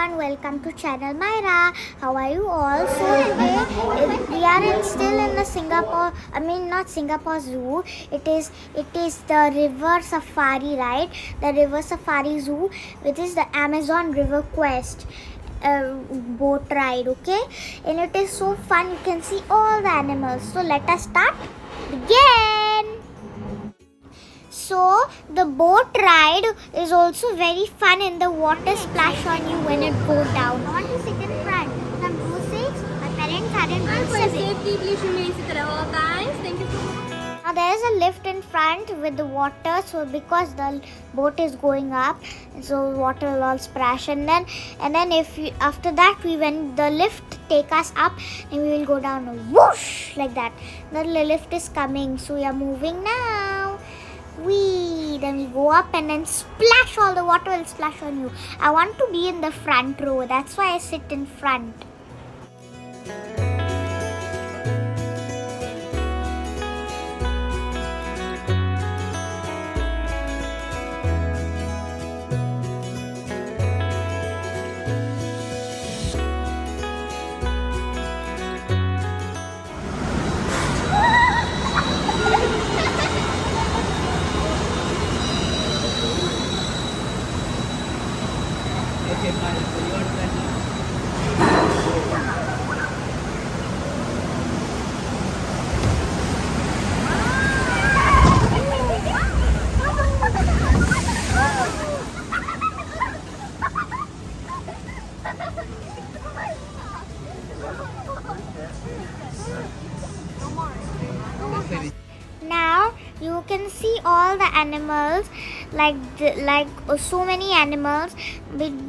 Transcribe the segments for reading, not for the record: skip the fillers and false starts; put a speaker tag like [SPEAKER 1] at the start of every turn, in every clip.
[SPEAKER 1] everyone, welcome to channel Myra. How are you all? So today we are still in the Singapore, not Singapore Zoo. It is the river safari, right? The river safari zoo, which is the Amazon River Quest boat ride, okay? And it is so fun. You can see all the animals. So let us start. Begin. So the boat ride is also very fun, and the water splash on you when it goes down. I want to sit in front. Some row 6. My parents are in row 7.
[SPEAKER 2] Safety, please remain seated at all times. Thank you so much.
[SPEAKER 1] Now there is a lift in front with the water, so because the boat is going up, so water will all splash, and then after that when the lift take us up, and we will go down whoosh like that. The lift is coming, so we are moving now. Then we go up and then splash, all the water will splash on you. I want to be in the front row, that's why I sit in front. Now you can see all the animals, so many animals,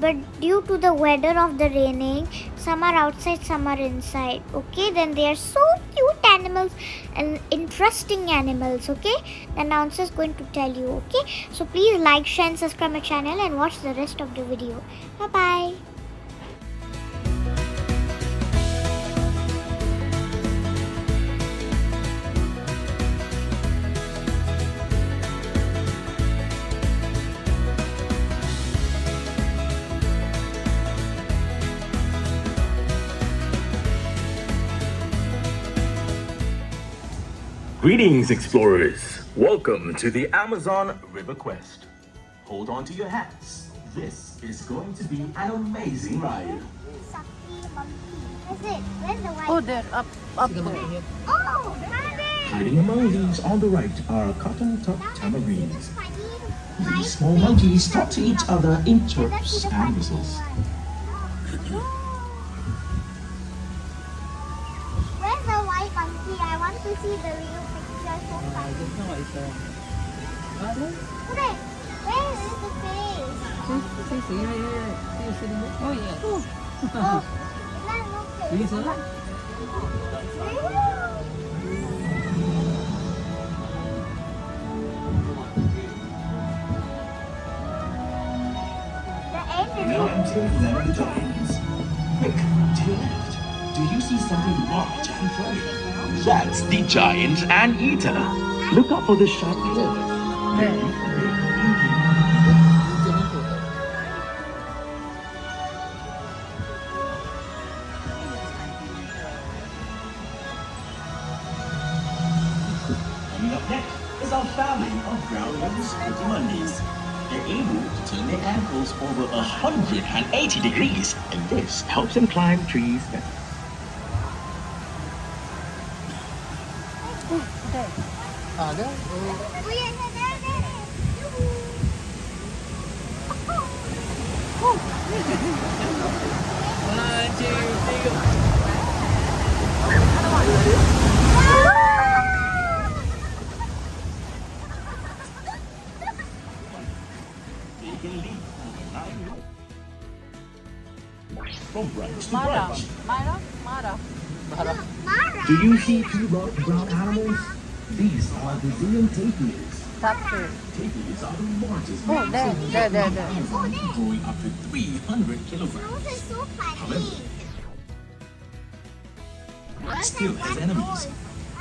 [SPEAKER 1] but due to the weather of the raining, some are outside, some are inside. Okay, then they are so cute animals and interesting animals. Okay, the announcer is going to tell you. Okay, so please like, share and subscribe my channel and watch the rest of the video. Bye bye.
[SPEAKER 3] Greetings, explorers! Welcome to the Amazon River Quest. Hold on to your hats. This is going to be an amazing ride.
[SPEAKER 1] Where's the white?
[SPEAKER 2] Oh, they're up there.
[SPEAKER 1] Oh,
[SPEAKER 3] Hiding among these on the right are cotton-topped tamarines. These small monkeys talk to each other in chirps and whistles.
[SPEAKER 1] Where's the white monkey? I want to see the real picture. So funny. Today, where is the face?
[SPEAKER 2] Oh, yeah.
[SPEAKER 1] Oh, that looks
[SPEAKER 3] Now entering Land Giants. Quick, to your left. Do you see something large and furry? That's the giant anteater. Look out for the sharp claws. Coming up next is our family of brown-nosed Bungies. They're able to turn their ankles over 180 degrees, and this helps them climb trees better.
[SPEAKER 2] Ada?
[SPEAKER 1] Oh, yeah, there.
[SPEAKER 2] One, two, three, go.
[SPEAKER 3] They can leap over 9 rows. From branch to
[SPEAKER 2] Mara.
[SPEAKER 3] branch.
[SPEAKER 2] Mara.
[SPEAKER 1] Mara.
[SPEAKER 3] Do you see two large brown animals? These are Brazilian tapirs.
[SPEAKER 2] Top two.
[SPEAKER 3] Tapirs are the largest
[SPEAKER 2] Oh, there.
[SPEAKER 3] growing up to 300 kilograms.
[SPEAKER 1] Those are so funny.
[SPEAKER 3] Still has enemies.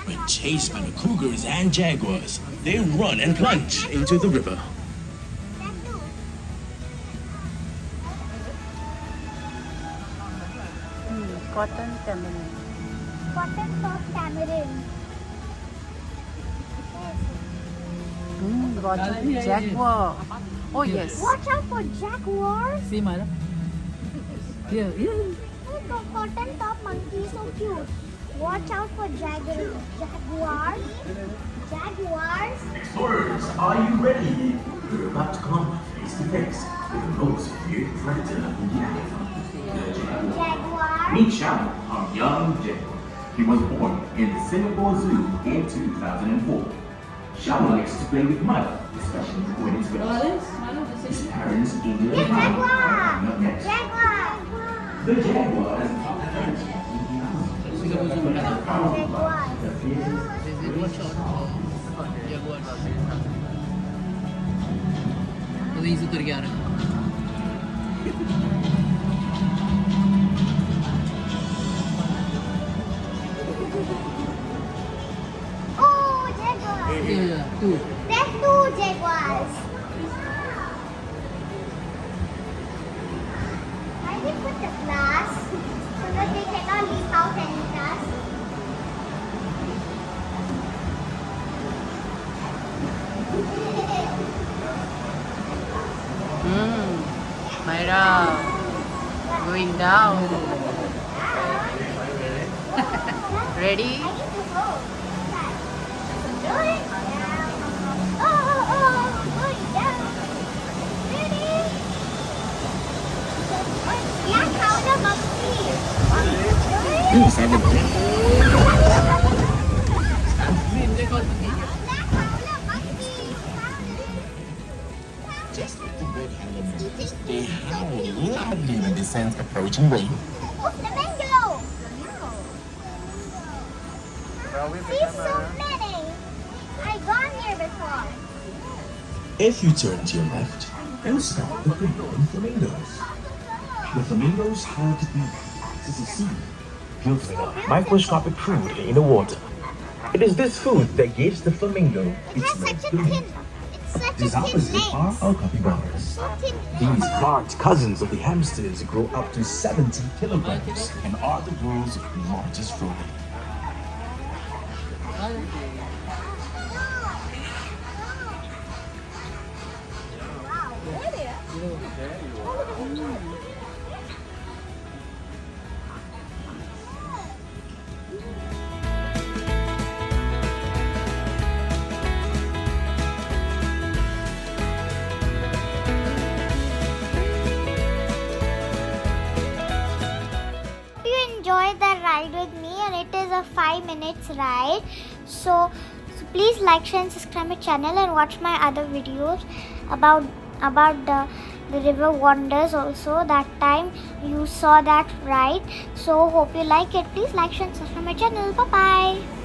[SPEAKER 3] When chased by the cougars and jaguars, they run and plunge into the river.
[SPEAKER 2] Cotton tamarind.
[SPEAKER 1] Cotton top tamarind.
[SPEAKER 2] Roger. Jaguar. Oh yes.
[SPEAKER 1] Watch out for jaguars.
[SPEAKER 2] See, Mara. Yeah, yeah.
[SPEAKER 1] Look, the cotton top monkey, so cute. Watch out for jaguars. Jaguars.
[SPEAKER 3] Explorers, are you ready? We're about to come face to face with the most feared predator in the Amazon, the jaguar.
[SPEAKER 1] Jaguar.
[SPEAKER 3] Meet Shadow, our young jaguar. He was born in the Sinagpore Zoo in 2004. Shadow likes to play with mud, especially when it's wet. His parents eagerly
[SPEAKER 1] Yes, jaguar.
[SPEAKER 3] coming up next.
[SPEAKER 1] Jaguar.
[SPEAKER 3] The jaguar has top energy.
[SPEAKER 1] Jaguar.
[SPEAKER 2] तो यहीं से उतर के आ रहे हैं.
[SPEAKER 1] Oh, jaguar.
[SPEAKER 2] Yeah, two.
[SPEAKER 1] There's two jaguars. Why did you put the glass so that they cannot leak out and eat us?
[SPEAKER 2] Myra, going down. Ready?
[SPEAKER 1] I need to go. Going down. Oh, going down. Ready? Yeah, count the
[SPEAKER 3] Just like the red animals, they howl loudly when they sense approaching rain.
[SPEAKER 1] Oh, flamingo! See so many! I've gone here before.
[SPEAKER 3] If you turn to your left, you'll spot the Korean flamingos. The flamingos hug the axis of sea, building up microscopic food in the water. It is this food that gives the flamingo
[SPEAKER 1] It
[SPEAKER 3] its
[SPEAKER 1] has
[SPEAKER 3] red
[SPEAKER 1] such a
[SPEAKER 3] plumage.
[SPEAKER 1] thin, it's such
[SPEAKER 3] These
[SPEAKER 1] a thin
[SPEAKER 3] opposites are
[SPEAKER 1] legs.
[SPEAKER 3] our capybaras.
[SPEAKER 1] So thin
[SPEAKER 3] These
[SPEAKER 1] legs.
[SPEAKER 3] large cousins of the hamsters grow up to 70 kilograms and are the world's largest rodent.
[SPEAKER 1] You enjoyed the ride with me, and it is a 5 minutes ride. So please like, share, and subscribe my channel and watch my other videos about the river wonders. Also, that time you saw that ride. So hope you like it. Please like, share, and subscribe my channel. Bye bye.